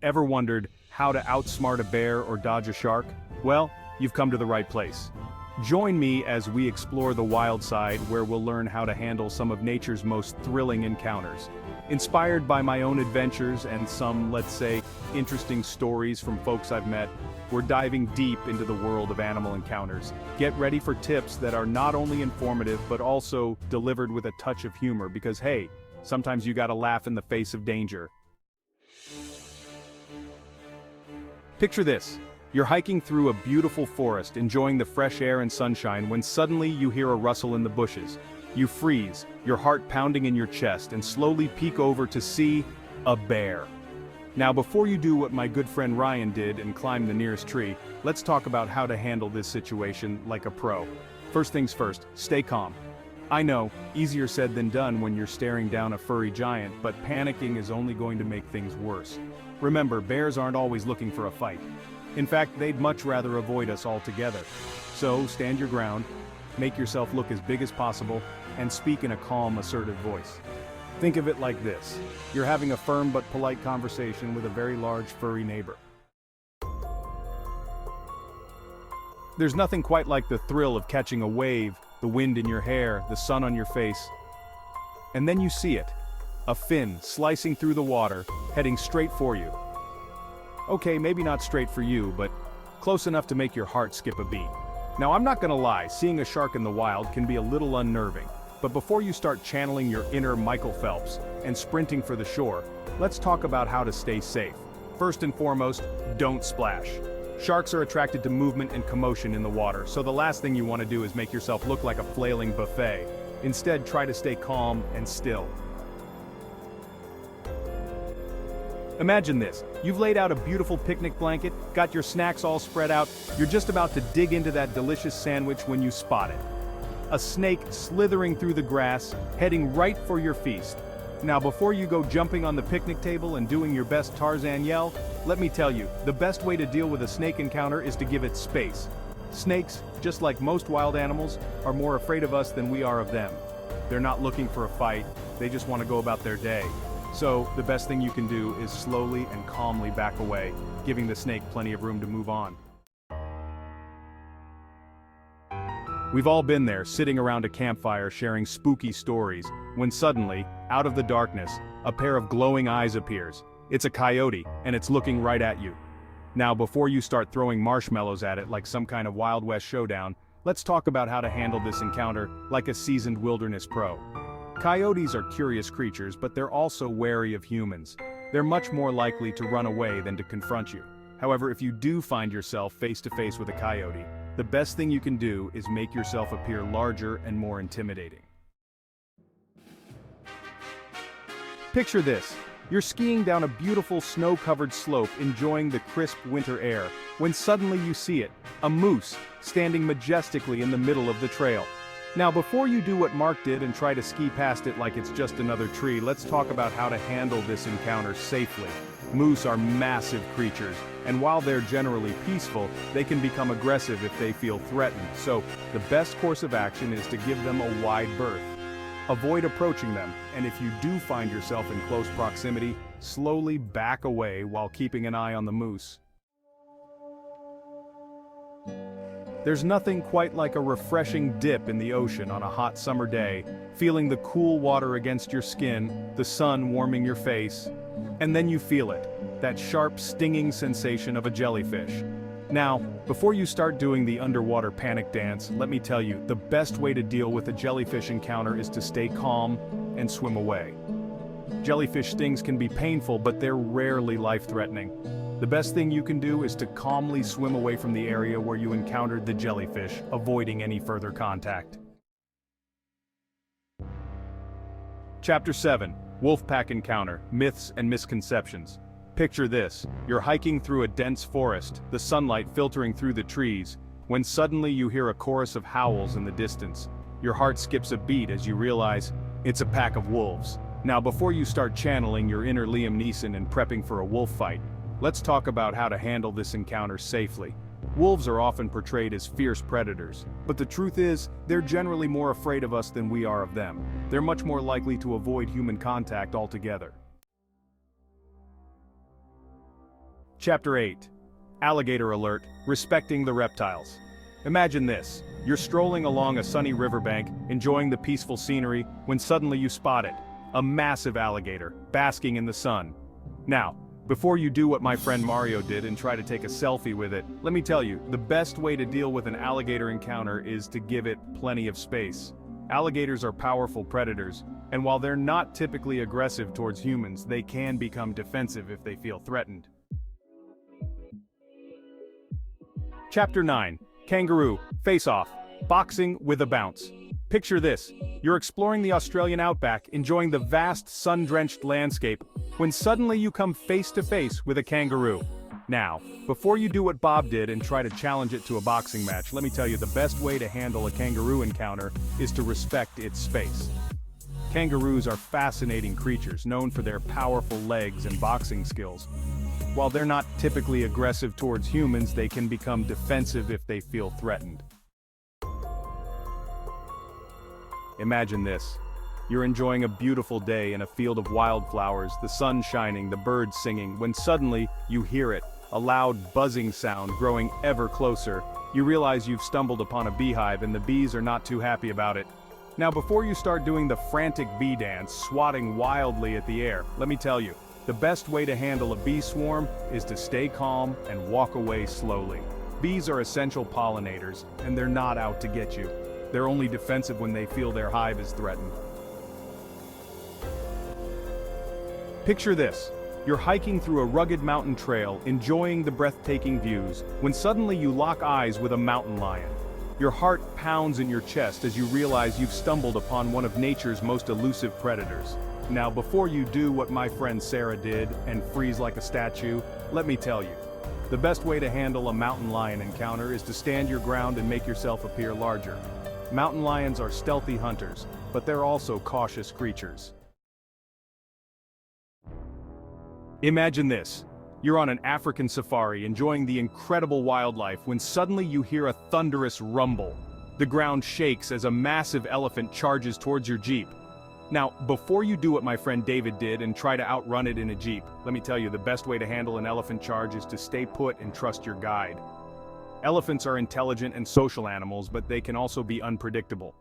Ever wondered how to outsmart a bear or dodge a shark? Well, you've come to the right place. Join me as we explore the wild side, where we'll learn how to handle some of nature's most thrilling encounters. Inspired by my own adventures and some, let's say, interesting stories from folks I've met, we're diving deep into the world of animal encounters. Get ready for tips that are not only informative but also delivered with a touch of humor, because hey, sometimes you gotta laugh in the face of danger. Picture this. You're hiking through a beautiful forest, enjoying the fresh air and sunshine, when suddenly you hear a rustle in the bushes. You freeze, your heart pounding in your chest, and slowly peek over to see a bear. Now, before you do what my good friend Ryan did and climb the nearest tree, let's talk about how to handle this situation like a pro. First things first, stay calm. I know, easier said than done when you're staring down a furry giant, but panicking is only going to make things worse. Remember, bears aren't always looking for a fight. In fact, they'd much rather avoid us altogether. So, stand your ground, make yourself look as big as possible, and speak in a calm, assertive voice. Think of it like this. You're having a firm but polite conversation with a very large furry neighbor. There's nothing quite like the thrill of catching a wave, the wind in your hair, the sun on your face. And then you see it. A fin slicing through the water, heading straight for you. Okay, maybe not straight for you, but close enough to make your heart skip a beat. Now, I'm not gonna lie, seeing a shark in the wild can be a little unnerving. But before you start channeling your inner Michael Phelps and sprinting for the shore, let's talk about how to stay safe. First and foremost, don't splash. Sharks are attracted to movement and commotion in the water, so the last thing you want to do is make yourself look like a flailing buffet. Instead, try to stay calm and still. Imagine this. You've laid out a beautiful picnic blanket, got your snacks all spread out, you're just about to dig into that delicious sandwich when you spot it. A snake slithering through the grass, heading right for your feast. Now, before you go jumping on the picnic table and doing your best Tarzan yell, let me tell you, the best way to deal with a snake encounter is to give it space. Snakes, just like most wild animals, are more afraid of us than we are of them. They're not looking for a fight, they just want to go about their day. So, the best thing you can do is slowly and calmly back away, giving the snake plenty of room to move on. We've all been there, sitting around a campfire sharing spooky stories, when suddenly, out of the darkness, a pair of glowing eyes appears. It's a coyote, and it's looking right at you. Now, before you start throwing marshmallows at it like some kind of Wild West showdown, let's talk about how to handle this encounter like a seasoned wilderness pro. Coyotes are curious creatures, but they're also wary of humans. They're much more likely to run away than to confront you. However, if you do find yourself face to face with a coyote, the best thing you can do is make yourself appear larger and more intimidating. Picture this. You're skiing down a beautiful snow-covered slope, enjoying the crisp winter air, when suddenly you see it, a moose, standing majestically in the middle of the trail. Now, before you do what Mark did and try to ski past it like it's just another tree, let's talk about how to handle this encounter safely. Moose are massive creatures, and while they're generally peaceful, they can become aggressive if they feel threatened, so the best course of action is to give them a wide berth. Avoid approaching them, and if you do find yourself in close proximity, slowly back away while keeping an eye on the moose. There's nothing quite like a refreshing dip in the ocean on a hot summer day, feeling the cool water against your skin, the sun warming your face, and then you feel it, that sharp, stinging sensation of a jellyfish. Now, before you start doing the underwater panic dance, let me tell you, the best way to deal with a jellyfish encounter is to stay calm and swim away. Jellyfish stings can be painful, but they're rarely life-threatening. The best thing you can do is to calmly swim away from the area where you encountered the jellyfish, avoiding any further contact. Chapter 7. Wolfpack Encounter, Myths and Misconceptions. Picture this. You're hiking through a dense forest, the sunlight filtering through the trees, when suddenly you hear a chorus of howls in the distance. Your heart skips a beat as you realize it's a pack of wolves. Now, before you start channeling your inner Liam Neeson and prepping for a wolf fight, let's talk about how to handle this encounter safely. Wolves are often portrayed as fierce predators, but the truth is, they're generally more afraid of us than we are of them. They're much more likely to avoid human contact altogether. Chapter 8. Alligator Alert, Respecting the Reptiles. Imagine this. You're strolling along a sunny riverbank, enjoying the peaceful scenery, when suddenly you spot it. A massive alligator, basking in the sun. Now, before you do what my friend Mario did and try to take a selfie with it, let me tell you, the best way to deal with an alligator encounter is to give it plenty of space. Alligators are powerful predators, and while they're not typically aggressive towards humans, they can become defensive if they feel threatened. Chapter 9. Kangaroo, Face-Off, Boxing with a Bounce. Picture this. You're exploring the Australian outback, enjoying the vast, sun-drenched landscape, when suddenly you come face-to-face with a kangaroo. Now, before you do what Bob did and try to challenge it to a boxing match, let me tell you the best way to handle a kangaroo encounter is to respect its space. Kangaroos are fascinating creatures known for their powerful legs and boxing skills. While they're not typically aggressive towards humans, they can become defensive if they feel threatened. Imagine this. You're enjoying a beautiful day in a field of wildflowers, the sun shining, the birds singing, when suddenly you hear it, a loud buzzing sound growing ever closer. You realize you've stumbled upon a beehive and the bees are not too happy about it. Now, before you start doing the frantic bee dance, swatting wildly at the air, let me tell you, the best way to handle a bee swarm is to stay calm and walk away slowly. Bees are essential pollinators, and they're not out to get you. They're only defensive when they feel their hive is threatened. Picture this. You're hiking through a rugged mountain trail, enjoying the breathtaking views, when suddenly you lock eyes with a mountain lion. Your heart pounds in your chest as you realize you've stumbled upon one of nature's most elusive predators. Now, before you do what my friend Sarah did and freeze like a statue, let me tell you, the best way to handle a mountain lion encounter is to stand your ground and make yourself appear larger. Mountain lions are stealthy hunters, but they're also cautious creatures. Imagine this. You're on an African safari enjoying the incredible wildlife when suddenly you hear a thunderous rumble. The ground shakes as a massive elephant charges towards your Jeep. Now, before you do what my friend David did and try to outrun it in a Jeep, let me tell you the best way to handle an elephant charge is to stay put and trust your guide. Elephants are intelligent and social animals, but they can also be unpredictable.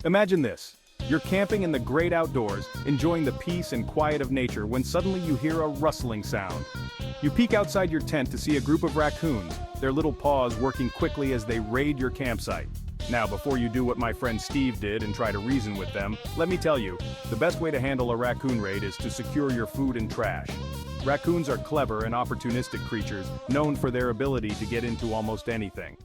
Imagine this. You're camping in the great outdoors, enjoying the peace and quiet of nature when suddenly you hear a rustling sound. You peek outside your tent to see a group of raccoons, their little paws working quickly as they raid your campsite. Now, before you do what my friend Steve did and try to reason with them, let me tell you, the best way to handle a raccoon raid is to secure your food and trash. Raccoons are clever and opportunistic creatures, known for their ability to get into almost anything.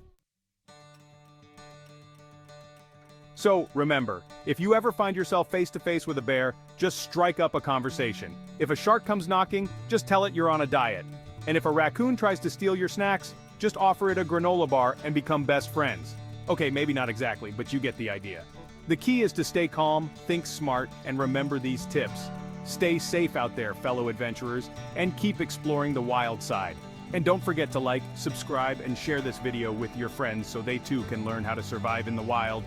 So, remember, if you ever find yourself face-to-face with a bear, just strike up a conversation. If a shark comes knocking, just tell it you're on a diet. And if a raccoon tries to steal your snacks, just offer it a granola bar and become best friends. Okay, maybe not exactly, but you get the idea. The key is to stay calm, think smart, and remember these tips. Stay safe out there, fellow adventurers, and keep exploring the wild side. And don't forget to like, subscribe, and share this video with your friends so they too can learn how to survive in the wild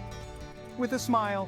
with a smile.